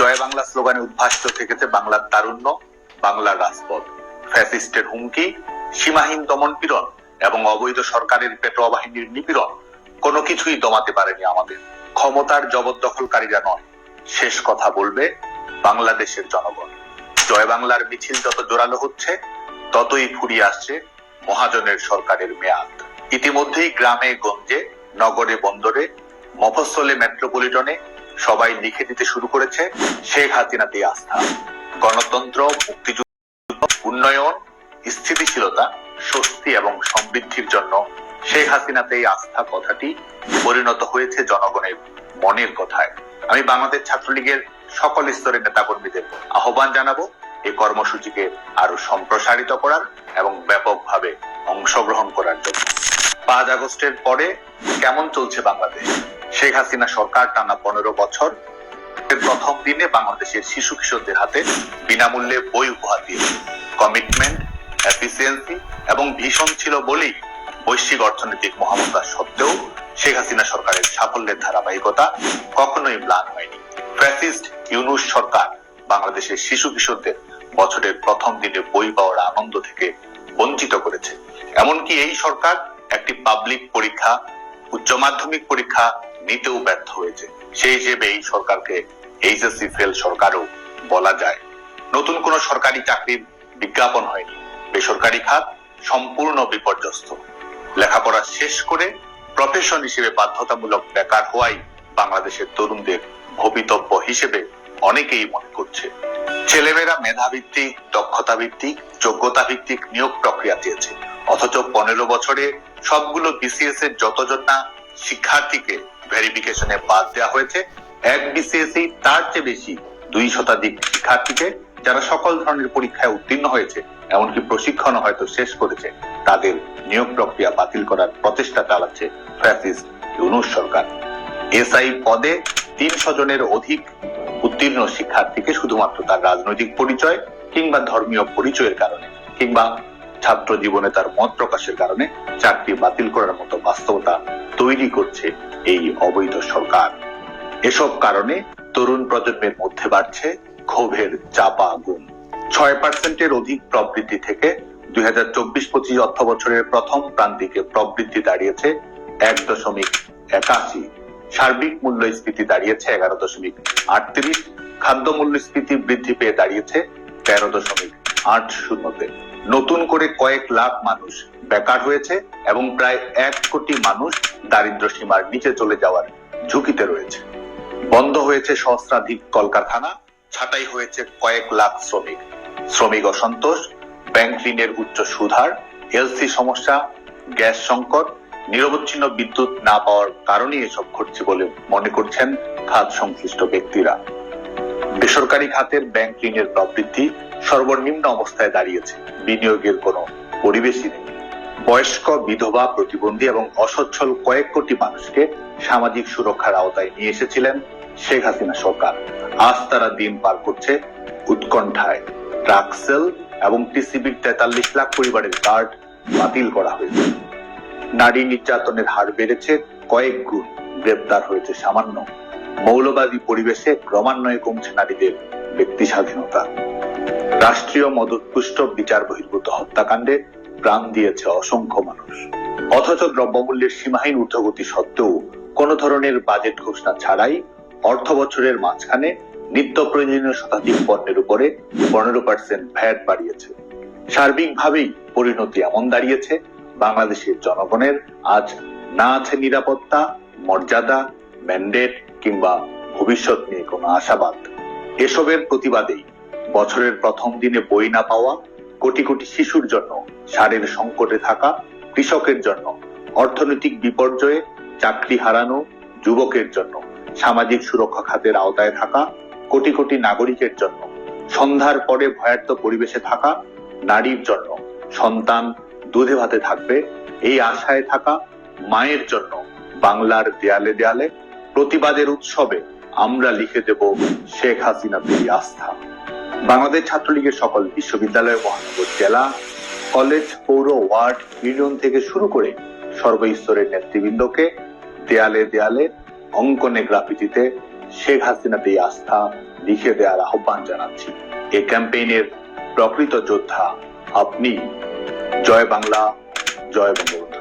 জয় বাংলা স্লোগানে উদ্ভাসিত থেকেছে বাংলার তারুণ্য, বাংলার রাজপথ। ফ্যাসিস্টের হুমকি, সীমাহীন দমন-পীড়ন এবং অবৈধ সরকারের পেটোয়া বাহিনীর নিপীড়ন কোনো কিছুই দমাতে পারেনি আমাদের। ক্ষমতার জবরদখলকারীরা নয়, শেষ কথা বলবে বাংলাদেশের জনগণ। জয় বাংলার মিছিল যত জোরালো হচ্ছে, ততই ফুরিয়ে আসছে মহাজনের সরকারের মেয়াদ। ইতিমধ্যেই গ্রামে গঞ্জে, নগরে বন্দরে, মফস্বলে মেট্রোপলিটনে সবাই লিখে দিতে শুরু করেছে শেখ হাসিনাতেই আস্থা। গণতন্ত্র, মুক্তিযুদ্ধ, উন্নয়ন, স্থিতিশীলতা, স্বস্তি এবং সমৃদ্ধির জন্য শেখ হাসিনাতেই আস্থা কথাটি পরিণত হয়েছে জনগণের মনের কথায়। আমি বাংলাদেশ ছাত্রলীগের সকল স্তরের নেতাকর্মীদের আহ্বান জানাবো এই কর্মসূচিকে আরো সম্প্রসারিত করার এবং ব্যাপকভাবে অংশগ্রহণ করার জন্য। 5 আগস্টের পরে কেমন চলছে বাংলাদেশ? শেখ হাসিনা সরকার টানা 15 বছর প্রথম দিনে বাংলাদেশের শিশু কিশোরদের হাতে বিনামূল্যে বই উপহার দিয়েছে। কমিটমেন্ট, এফিসিয়েন্সি এবং ভীষণ ছিল বলেই বৈশ্বিক অর্থনৈতিক মহামন্দা সত্ত্বেও শেখ হাসিনা সরকারের সাফল্যের ধারাবাহিকতা কখনোই ম্লান হয়নি। ফ্যাসিস্ট ইউনূস সরকার বাংলাদেশের শিশু কিশোরদের বছরের প্রথম দিনে বই পাওয়ার আনন্দ থেকে বঞ্চিত করেছে। এমনকি এই সরকার একটি পাবলিক পরীক্ষা, উচ্চ মাধ্যমিক পরীক্ষা নিতেও ব্যর্থ হয়েছে। সেই হিসেবে এই সরকারকে এইচএসসি ফেল সরকারও বলা যায়। নতুন কোন সরকারি চাকরির বিজ্ঞাপন হয়নি। বেসরকারি খাত সম্পূর্ণ বিপর্যস্ত। লেখাপড়া শেষ করে প্রফেশন হিসেবে বাধ্যতামূলক বেকার হওয়াই বাংলাদেশের তরুণদের ভবিতব্য হিসেবে অনেকেই মনে করছে। ছেলেমেয়েরা মেধাভিত্তিক, দক্ষতা ভিত্তিক, যোগ্যতা ভিত্তিক নিয়োগ প্রক্রিয়া চেয়েছে, অথচ 15 বছরে সবগুলো বিসিএস এর যতজন না শিক্ষার্থীকে ভেরিফিকেশনে বাদ দেওয়া হয়েছে, এক বিসিএসই তার চেয়ে বেশি 2 শতাধিক শিক্ষার্থীকে যারা সকল ধরনের পরীক্ষায় উত্তীর্ণ হয়েছে, এমনকি প্রশিক্ষণ হয়তো শেষ করেছে, তাদের নিয়োগ প্রক্রিয়া বাতিল করার প্রচেষ্টা চালাচ্ছে ফ্যাসিস্ট ইউনূস সরকার। এসআই পদে 300 জনের অধিক উত্তীর্ণ শিক্ষার্থীকে শুধুমাত্র তার রাজনৈতিক পরিচয় কিংবা ধর্মীয় পরিচয়ের কারণে কিংবা ছাত্র জীবনে তার মত প্রকাশের কারণে চাকরি বাতিল করার মতো বাস্তবতা তৈরি করছে এই অবৈধ সরকার। এসব কারণে তরুণ প্রজন্মের মধ্যে বাড়ছে ক্ষোভের চাপা আগুন। 6% অধিক প্রবৃদ্ধি থেকে 2024-25 অর্থ বছরের প্রথম প্রান্তিকে প্রবৃদ্ধি দাঁড়িয়েছে 1.81। সার্বিক মূল্যস্ফীতি দাঁড়িয়েছে 11.38। খাদ্য মূল্যস্ফীতি বৃদ্ধি পেয়ে দাঁড়িয়েছে 13.80-তে। নতুন করে কয়েক লাখ মানুষ বেকার হয়েছে এবং প্রায় 1 কোটি মানুষ দারিদ্র সীমার নিচে চলে যাওয়ার ঝুঁকিতে রয়েছে। বন্ধ হয়েছে সহস্রাধিক কলকারখানা, ছাঁটাই হয়েছে কয়েক লাখ শ্রমিক। শ্রমিক অসন্তোষ, ব্যাংক ঋণের উচ্চ সুদহার, এলসি সমস্যা, গ্যাস সংকট, নিরবচ্ছিন্ন বিদ্যুৎ না পাওয়ার কারণে এসব ঘটছে বলে মনে করছেন খাত সংশ্লিষ্ট ব্যক্তিরা। বেসরকারি খাতের ব্যাংক ঋণের প্রবৃদ্ধি সর্বনিম্ন অবস্থায় দাঁড়িয়েছে। বিনিয়োগের কোনো পরিবেশই নেই। বয়স্ক, বিধবা, প্রতিবন্ধী এবং অসচ্ছল কয়েক কোটি মানুষকে সামাজিক সুরক্ষার আওতায় নিয়ে এসেছিলেন শেখ হাসিনা সরকার। আজ তারা দিন পার করছে উৎকণ্ঠায়। ট্রাক সেল এবং টিসিবির 43 লাখ পরিবারের কার্ড বাতিল করা হয়েছে। নারী নির্যাতনের হার বেড়েছে কয়েক গুণ, গ্রেপ্তার হয়েছে সামান্য। মৌলবাদী পরিবেশে ক্রমান্বয়ে কমছে নারীদের ব্যক্তি স্বাধীনতা। রাষ্ট্রীয় মদতপুষ্ট বিচার বহির্ভূত হত্যাকাণ্ডে প্রাণ দিয়েছে অসংখ্য মানুষ। অথচ দ্রব্যমূল্যের সীমাহীন ঊর্ধ্বগতি সত্ত্বেও কোন ধরনের বাজেট ঘোষণা ছাড়াই অর্থ বছরের মাঝখানে নিত্য প্রয়োজনীয় শতাধিক পণ্যের উপরে 15% ভ্যাট বাড়িয়েছে। সার্বিকভাবেই পরিণতি এমন দাঁড়িয়েছে, বাংলাদেশের জনগণের আজ না আছে নিরাপত্তা, মর্যাদা, ম্যান্ডেট কিংবা ভবিষ্যৎ নিয়ে কোনো আশাবাদ। এসবের প্রতিবাদেই বছরের প্রথম দিনে বই না পাওয়া, কোটি কোটি শিশুর জন্য সারের সংকটে থাকা, কৃষকের জন্য অর্থনৈতিক বিপর্যয়ে চাকরি হারানো, যুবকের জন্য সামাজিক সুরক্ষা খাতের আওতায় থাকা, কোটি কোটি নাগরিকের জন্য সন্ধ্যার পরে ভয়ার্ত পরিবেশে থাকা, নারীর জন্য সন্তান দুধে ভাতে থাকবে এই আশায় থাকা, মায়ের জন্য বাংলার দেয়ালে দেয়ালে প্রতিবাদের উৎসবে আমরা লিখে দেব শেখ হাসিনাতেই আস্থা। বাংলাদেশ ছাত্রলীগের সকল বিশ্ববিদ্যালয়, মহানগর, জেলা, কলেজ, পৌর, ওয়ার্ড, ইউনিয়ন থেকে শুরু করে সর্বস্তরের নেতৃবৃন্দকে দেয়ালে দেয়ালে অঙ্কনে গ্রাফিতিতে শেখ হাসিনাতেই আস্থা লিখে দেওয়ার আহ্বান জানাচ্ছি। এই ক্যাম্পেইনের প্রকৃত যোদ্ধা আপনি। জয় বাংলা, জয় বঙ্গবন্ধু।